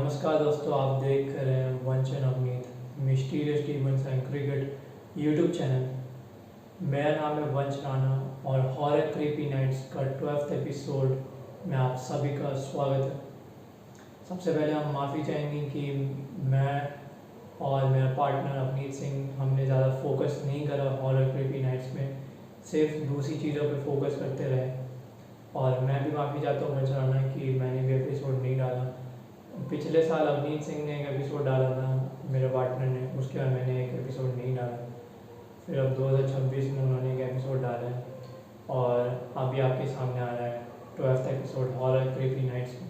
नमस्कार दोस्तों, आप देख रहे हैं वंश and Avneet mysterious demons and cricket YouTube channel. मेरा नाम है वंश राणा और हॉरर क्रीपी नाइट्स का 12th एपिसोड में आप सभी का स्वागत है। सबसे पहले हम माफ़ी चाहेंगे कि मैं और मेरा पार्टनर अवनीत सिंह हमने ज़्यादा फोकस नहीं करा हॉरर क्रीपी नाइट्स में, सिर्फ दूसरी चीज़ों पे फोकस करते रहे। और मैं भी माफ़ी चाहता हूँ वंश राणा कि मैंने भी एपिसोड नहीं डाला। पिछले साल अवनीत सिंह ने एक एपिसोड डाला था, मेरे पार्टनर ने, उसके बाद मैंने एक एपिसोड नहीं डाला। फिर अब 2026 में उन्होंने एक एपिसोड डाला है और अभी आपके सामने आ रहा है 12th episode horror creepy nights में।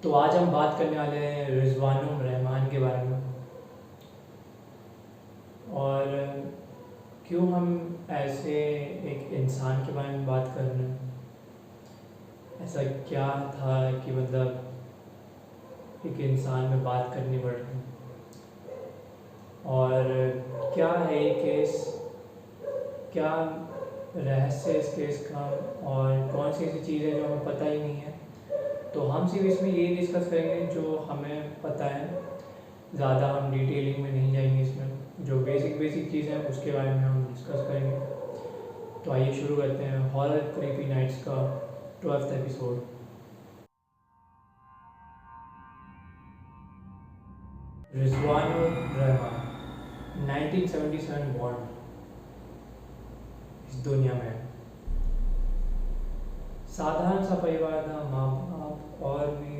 तो आज हम बात करने वाले हैं रिजवानुर रहमान के बारे में और क्यों हम ऐसे एक इंसान के बारे में बात कर रहे हैं। ऐसा क्या था कि मतलब एक इंसान में बात करनी पड़ रही और क्या है ये केस, क्या रहस्य इस केस का और कौन सी ऐसी चीज़ है जो हमें पता ही नहीं है। तो हम सिर्फ इसमें ये डिस्कस करेंगे जो हमें पता है, ज़्यादा हम डिटेलिंग में नहीं जाएंगे। इसमें जो बेसिक चीज़ें हैं उसके बारे में हम डिस्कस करेंगे। तो आइए शुरू करते हैं हॉरर क्रीपी नाइट्स का 12th episode. Rizwanur Rahman 1977 born इस दुनिया में। साधारण सा परिवार था, माँ बाप और भी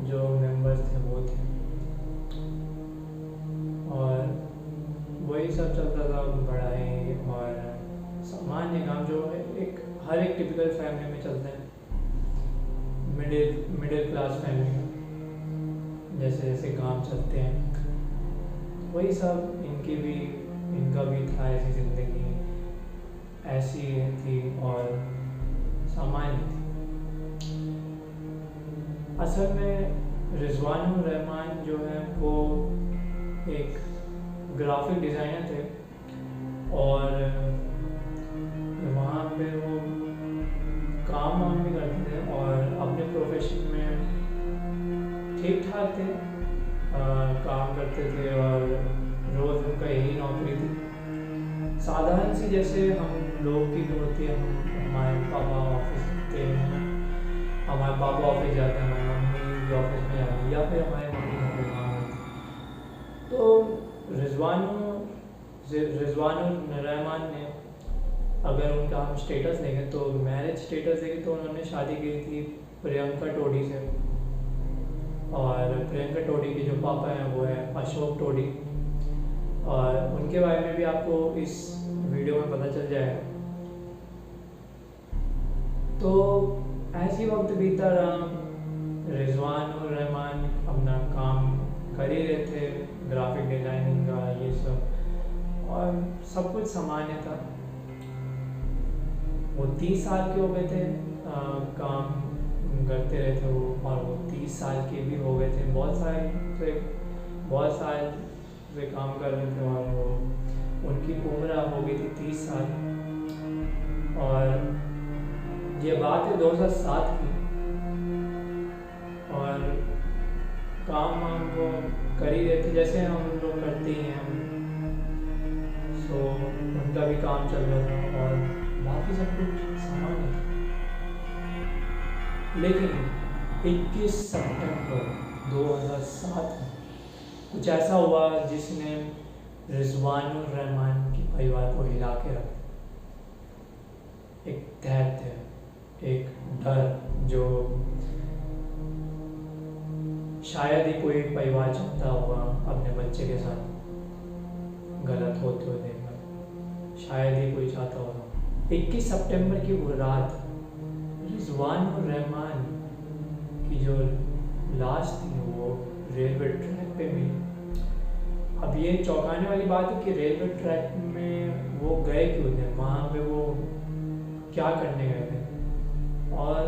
जो मेंबर्स थे वो थे और वही सब चलता था, पढ़ाई और सामान्य काम जो है एक हर एक टिपिकल फैमिली में चलते हैं, मिडिल क्लास फैमिली में जैसे जैसे काम चलते हैं वही सब इनका भी था। ऐसी ज़िंदगी ऐसी थी और सामान्य थी। असल में रिजवानुर रहमान जो है वो एक ग्राफिक डिज़ाइनर थे और वहाँ पे वो काम वाम भी करते थे और अपने प्रोफेशन में ठीक ठाक थे, काम करते थे और रोज़ उनका यही नौकरी थी साधारण सी, जैसे हम लोग की होती है। हमारे पापा ऑफिस जाते हैं, हमारे पापा ऑफिस जाते हैं, हमारी मम्मी भी ऑफिस में जाती है या फिर हमारी मम्मी घर पे काम करती है। तो रिजवानुर रहमान ने, अगर उनका हम स्टेटस देखें तो मैरिज स्टेटस देखें तो उन्होंने शादी की थी प्रियंका टोडी से और प्रियंका टोडी के जो पापा हैं वो है अशोक टोडी और उनके बारे में भी आपको इस वीडियो में पता चल जाएगा। तो ऐसी वक्त बीता रहा, रिजवानुर रहमान अपना काम कर ही रहे थे, ग्राफिक डिज़ाइनिंग का ये सब, और सब कुछ सामान्य था। वो 30 साल के हो गए थे, काम करते रहे थे वो, और वो 30 साल के भी हो गए थे। बहुत साल से काम कर रहे थे और वो उनकी उम्र हो गई थी 30 साल। और ये बात है 2007 की और काम वाम को कर ही रहे थे जैसे हम लोग करते ही हैं। सो उनका भी काम चल रहा था और बाकी सब कुछ सामान्य था। लेकिन 21 सितंबर 2007 में कुछ ऐसा हुआ जिसने रिजवानुर रहमान के परिवार को हिला के रखा। एक दैत्य, एक डर जो शायद ही कोई परिवार चाहता होगा अपने बच्चे के साथ गलत होते हुए देखना, शायद ही कोई चाहता होगा। 21 सितंबर की वो रात रिजवानुर रहमान की जो लाश थी वो रेलवे ट्रैक पे मिली। अब ये चौंकाने वाली बात है कि रेलवे ट्रैक में वो गए क्यों थे, वहाँ पे वो क्या करने गए थे और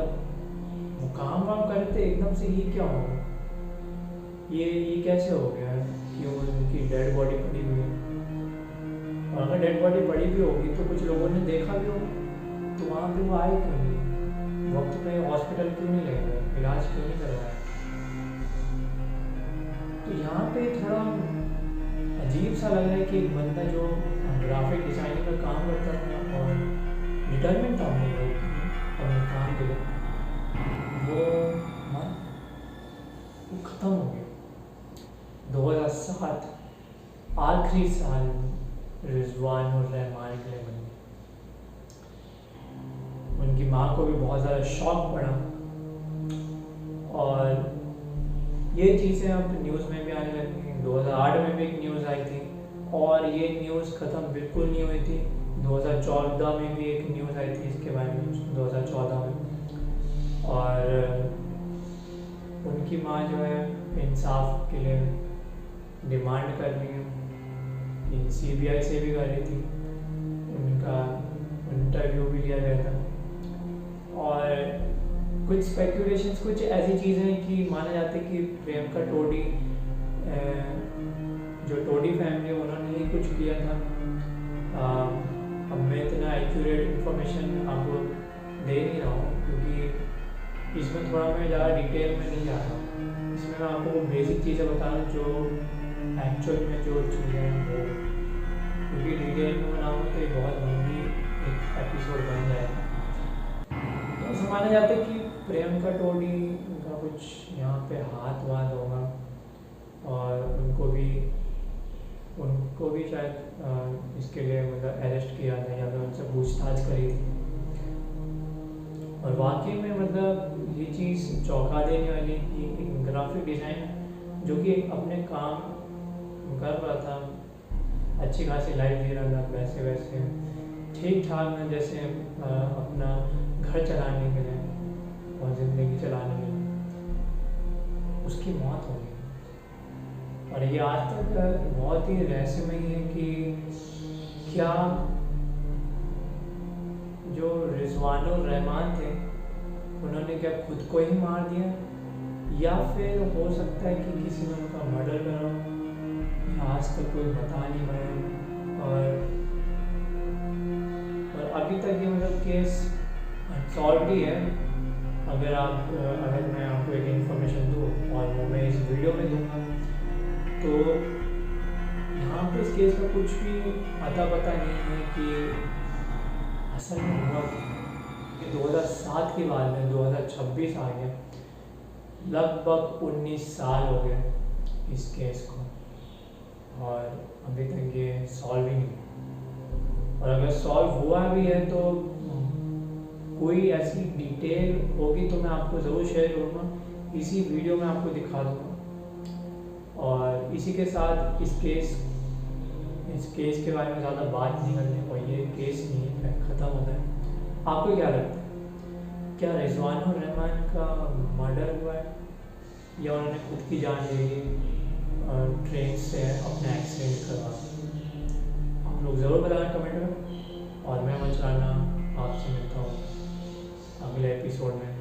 वो काम वाम कर रहे थे, एकदम से ये क्या हो गया, ये कैसे हो गया कि उनकी डेड बॉडी पड़ी हुई है। और अगर डेड बॉडी पड़ी भी होगी तो कुछ लोगों ने देखा भी होगा, तो वहाँ पे वो आए क्यों नहीं, वक्त पे हॉस्पिटल क्यों नहीं ले गए, इलाज क्यों नहीं करवाया। तो यहाँ पे थोड़ा अजीब सा लग रहा है कि एक बंदा जो ग्राफिक डिज़ाइनिंग का काम करता था और डिटरमिनेट था अपने काम के लिए, वो ख़त्म हो गया। 2007 आखिरी साल रिजवान और रहमान के लिए बन गया। उनकी माँ को भी बहुत ज़्यादा शौक पड़ा और ये चीज़ें अब न्यूज़ में भी आने लगी। 2008 में भी एक न्यूज़ आई थी और ये न्यूज़ ख़त्म बिल्कुल नहीं हुई थी। 2014 में भी एक न्यूज़ आई थी इसके बारे में, 2014 में। और उनकी माँ जो है इंसाफ के लिए डिमांड कर रही है, CBI से भी कर रही थी। उनका इंटरव्यू भी लिया गया था और कुछ स्पेकुलेशंस, कुछ ऐसी चीज़ें हैं कि माना जाता है कि प्रियंका टोडी, जो टोडी फैमिली उन्होंने ही कुछ किया था। अब मैं इतना एक्यूरेट इन्फॉर्मेशन आपको दे नहीं रहा हूँ क्योंकि इसमें थोड़ा मैं ज़्यादा डिटेल में नहीं जा रहा। इसमें मैं आपको बेसिक चीज़ें बता रहा हूँ जो एक्चुअल में जो चीज़ें हैं वो, क्योंकि डिटेल में बनाऊँगा तो ये बहुत लंबी एक एपिसोड बन जाएगा। तो ऐसा माना जाता है कि प्रियंका टोडी का कुछ यहाँ पे हाथ वाथ होगा और उनको भी शायद इसके लिए मतलब अरेस्ट किया था या फिर उनसे पूछताछ करी थी। और वाकई में मतलब ये चीज़ चौंका देने वाली कि एक ग्राफिक डिज़ाइन जो कि अपने काम कर रहा था, अच्छी खासी लाइफ जी रहा था, पैसे वैसे ठीक ठाक में, जैसे अपना घर चलाने के लिए और ज़िंदगी चलाने के लिए, उसकी मौत हो गई। और ये आज तक बहुत ही रहस्यमयी है कि क्या जो रिजवानुर रहमान थे उन्होंने क्या खुद को ही मार दिया या फिर हो सकता है कि किसी ने उनका मर्डर करा। आज तक कोई बता नहीं पाया और अभी तक ये मतलब केस अनसॉल्व ही है। अगर मैं आपको एक इन्फॉर्मेशन दूँ और वो मैं इस वीडियो में दूंगा तो यहाँ पे इस केस का कुछ भी अता पता नहीं है कि असल में हुआ कि 2007 की बात है, 2026 आ गया, लगभग 19 साल हो गए इस केस को और अभी तक ये सॉल्व ही नहीं। और अगर सॉल्व हुआ भी है तो कोई ऐसी डिटेल होगी तो मैं आपको ज़रूर शेयर करूँगा, इसी वीडियो में आपको दिखा दूँगा। और इसी के साथ इस केस के बारे में ज़्यादा बात नहीं करनी और ये केस नहीं है, ख़त्म होता है। आपको क्या लगता है, क्या रिजवानुर रहमान का मर्डर हुआ है या उन्होंने खुद की जान ले ली ट्रेन से अपना एक्सीडेंट करवा? आप लोग ज़रूर बताना कमेंट में। और मैं वंश राणा आपसे मिलता हूँ अगले एपिसोड में।